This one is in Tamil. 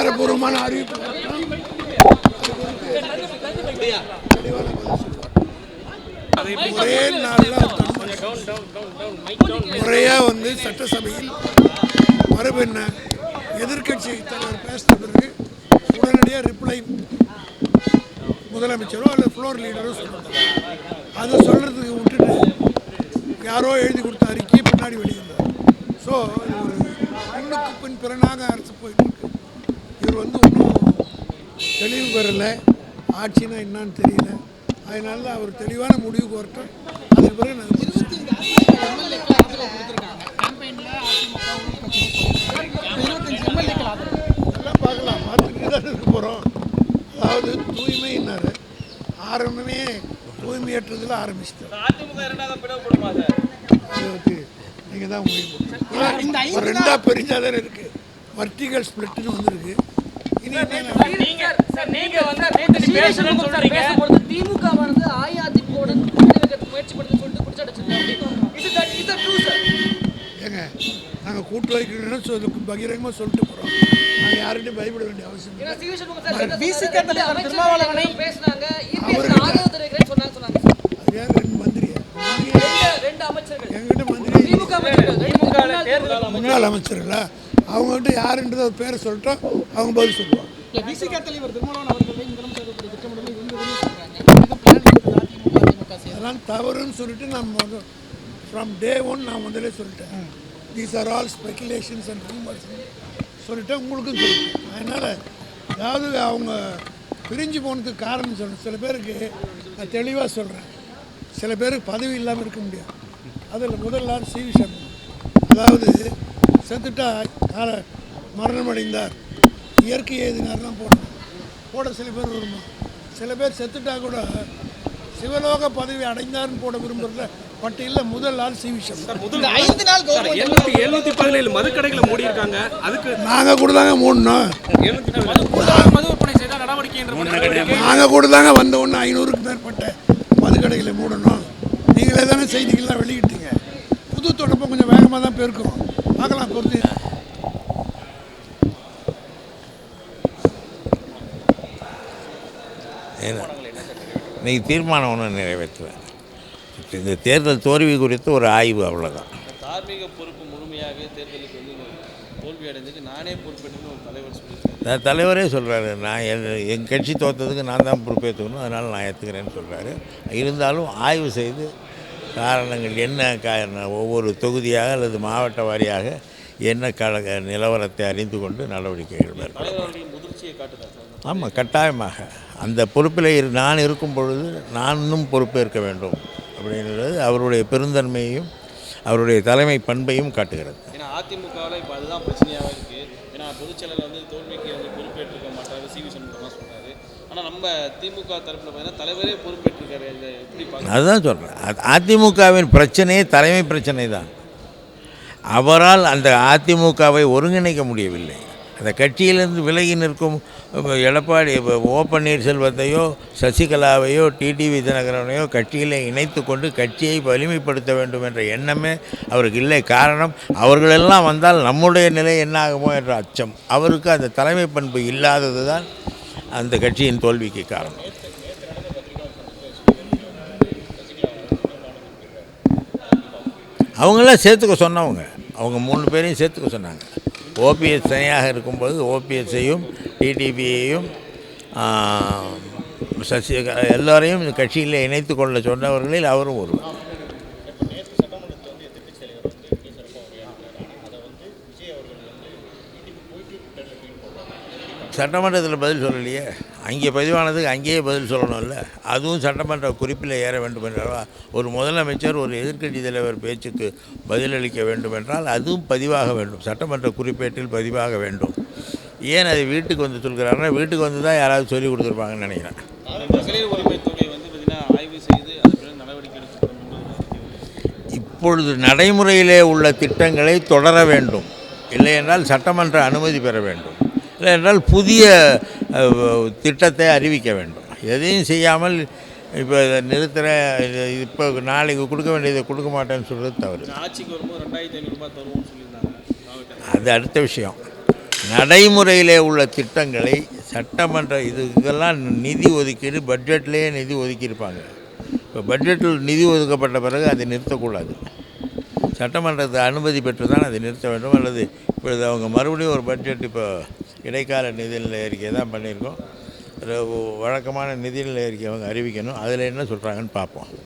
அதிகாரப்பூர்வமான அறிவிப்பு ஒரே நாளில் முறையாக சட்டசபையில் மறுபெண்ண எதிர்கட்சி தலைவர் பேசின பிறகு உடனடியாக ரிப்ளை முதலமைச்சரோ அல்லது ஃப்ளோர் லீடரோ சொல்லுவாங்க. அதை சொல்கிறதுக்கு விட்டுட்டு யாரோ எழுதி கொடுத்த அறிக்கையை பின்னாடி வெளியிடுறார். ஸோ இது ஒரு முன்னுக்கு பின் பிறனாக அரசு போயிட்டு இருக்கு. இவர் இன்னும் தெளிவு பெறலை, ஆட்சினா என்னான்னு தெரியல. அதனால அவர் தெளிவான முடிவுக்கு வரட்டும். அதுக்கு பிறகு நாங்கள் எல்லாம் பார்க்கலாம், பார்த்துட்டு தான் இருக்க போகிறோம். அதாவது தூய்மையினார் ஆரம்பமே தூய்மையற்றதில் ஆரம்பிச்சிட்டார். நீங்கள் தான் முடிவு ஒரு ரெண்டாக பிரிஞ்சாதான் இருக்குது. வர்டிகல் ஸ்பிளிட்னு வந்திருக்கு. திமுகவானது அஇஅதிமுகவுடன் முயற்சி பண்ணி சொல்லிட்டு ஏங்க நாங்கள் கூட்டு வைக்கணும்னு பகிரங்கமாக சொல்லிட்டு போகிறோம். நாங்கள் யார்கிட்டையும் பயப்பட வேண்டிய அவசியம் இல்லை. எங்கிட்ட மந்திரி முன்னாள் அமைச்சர்களா அவங்ககிட்ட யாருன்றது ஒரு பேரை சொல்லிட்டோம், அவங்க பதில் சொல்லுவாங்க. அதெல்லாம் தவறுன்னு சொல்லிட்டு நம்ம ஃப்ரம் டே ஒன் நான் முதலே சொல்லிட்டேன். These are all speculations and rumours சொல்லிட்டேன், உங்களுக்கும் சொல்லிட்டேன். அதனால் அதாவது அவங்க பிரிஞ்சு போனதுக்கு காரணம் சொல்லணும். சில பேருக்கு நான் தெளிவாக சொல்கிறேன், சில பேருக்கு பதவி இல்லாமல் இருக்க முடியாது. அதில் முதல் ஆள் சி.வி. சண்முகம். அதாவது செத்துட்டா மரணமடைந்தார், இயற்கை எழுதினார்லாம் போட சில பேர் விரும்பும். சில பேர் செத்துட்டா கூட சிவலோக பதவி அடைந்தார்னு போட விரும்புகிறத பட்டியலில் முதல் ஆள் சி.வி. சண்முகம். 717 மதுக்கடைகளை மூடி இருக்காங்க. அதுக்கு நாங்கள் கூட தாங்க மூடணும். நாங்கள் கூட தாங்க வந்த ஒன்று 500க்கு மேற்பட்ட மதுக்கடைகளை மூடணும். நீங்களே தானே செய்திகள்லாம் வெளியிட்டீங்க. புது தொடப்பம் கொஞ்சம் வேகமாக தான் போயிருக்கிறோம். பார்க்கலாம் பொறுத்து. இன்னைக்கு தீர்மானம் ஒன்று நிறைவேற்றுவேன். இந்த தேர்தல் தோல்வி குறித்து ஒரு ஆய்வு, அவ்வளோதான். தார்மீக பொறுப்பு முழுமையாக தேர்தலுக்கு தோல்வி அடைஞ்சதுக்கு நானே பொறுப்பேற்றுன்னு ஒரு தலைவர் சொல்லியிருக்காரு. தலைவரே சொல்கிறாரு, நான் என் கட்சி தோற்றதுக்கு நான் தான் பொறுப்பேற்றுக்கணும், அதனால் நான் ஏற்றுக்கிறேன்னு சொல்கிறாரு. இருந்தாலும் ஆய்வு செய்து காரணங்கள் என்ன காரணம், ஒவ்வொரு தொகுதியாக அல்லது மாவட்ட வாரியாக என்ன நிலவரத்தை அறிந்து கொண்டு நடவடிக்கைகள் மேற்கொள்ளும். ஆமாம், கட்டாயமாக அந்த பொறுப்பில் நான் இருக்கும் பொழுது நானும் பொறுப்பேற்க வேண்டும் அப்படின்றது அவருடைய பெருந்தன்மையையும் அவருடைய தலைமை பண்பையும் காட்டுகிறது. ஏன்னா அதிமுகவில் இப்போ அதுதான் பிரச்சனையாக இருக்குது. ஏன்னா பொதுச்செயலர் தோல்விக்கு பொறுப்பேற்றிருக்க மாட்டார், சி.வி. சண்முகம் சொல்கிறாரு. ஆனால் நம்ம திமுக தரப்பில் பார்த்தீங்கன்னா தலைவரே பொறுப்பேற்றிருக்காரு. எப்படி பார்க்க அதுதான் சொல்கிறேன். அதிமுகவின் பிரச்சனையே தலைமை பிரச்சனை தான். அவரால் அந்த அதிமுகவை ஒருங்கிணைக்க முடியவில்லை. அந்த கட்சியிலிருந்து விலகி நிற்கும் எடப்பாடி ஓ பன்னீர்செல்வத்தையோ சசிகலாவையோ டிடிவி தினகரனையோ கட்சியில் இணைத்து கொண்டு கட்சியை வலிமைப்படுத்த வேண்டும் என்ற எண்ணமே அவருக்கு இல்லை. காரணம், அவர்களெல்லாம் வந்தால் நம்முடைய நிலை என்ன ஆகுமோ என்ற அச்சம். அவருக்கு அந்த தலைமை பண்பு இல்லாதது தான் அந்த கட்சியின் தோல்விக்கு காரணம். அவங்களாம் சேர்த்துக்க சொன்னவங்க, அவங்க 3 பேரையும் சேர்த்துக்க சொன்னாங்க. ஓபிஎஸ் தனியாக இருக்கும்போது ஓபிஎஸ்ஸையும் டிடிபியையும் எல்லோரையும் கட்சியில் இணைத்து கொள்ள சொன்னவர்களில் அவரும் ஒருவர். சட்டமன்றத்தில் பதில் சொல்லலையே, அங்கே பதிவானதுக்கு அங்கேயே பதில் சொல்லணும்ல. அதுவும் சட்டமன்ற குறிப்பில் ஏற வேண்டும் என்றால், ஒரு முதலமைச்சர் ஒரு எதிர்க்கட்சி தலைவர் பேச்சுக்கு பதிலளிக்க வேண்டும் என்றால் அதுவும் பதிவாக வேண்டும், சட்டமன்ற குறிப்பேட்டில் பதிவாக வேண்டும். ஏன் அதை வீட்டுக்கு வந்து சொல்கிறாருன்னா, வீட்டுக்கு வந்து தான் யாராவது சொல்லி கொடுத்துருப்பாங்கன்னு நினைக்கிறேன். இப்பொழுது நடைமுறையிலே உள்ள திட்டங்களை தொடர வேண்டும், இல்லை என்றால் சட்டமன்ற அனுமதி பெற வேண்டும், இல்லை என்றால் புதிய திட்டத்தை அறிவிக்க வேண்டும். எதையும் செய்யாமல் இப்போ நிறுத்துகிறேன், இப்போ நாளைக்கு கொடுக்க வேண்டியதை கொடுக்க மாட்டேன்னு சொல்கிறது தவறு. ஆட்சிக்கு வரும்போது 2500 ரூபாய் தருவோம்னு சொல்லியிருந்தாங்க. அது அடுத்த விஷயம். நடைமுறையிலே உள்ள திட்டங்களை சட்டமன்ற இதுக்கெல்லாம் நிதி ஒதுக்கீடு பட்ஜெட்லேயே நிதி ஒதுக்கியிருப்பாங்க. இப்போ பட்ஜெட்டில் நிதி ஒதுக்கப்பட்ட பிறகு அதை நிறுத்தக்கூடாது. சட்டமன்றத்தை அனுமதி பெற்று தான் அதை நிறுத்த வேண்டும். அல்லது இப்பொழுது அவங்க மறுபடியும் ஒரு பட்ஜெட் இப்போ இடைக்கால நிதிநிலை அறிக்கை தான் பண்ணியிருக்கோம். வழக்கமான நிதிநிலை அறிக்கை அவங்க அறிவிக்கணும். அதில் என்ன சொல்கிறாங்கன்னு பார்ப்போம்.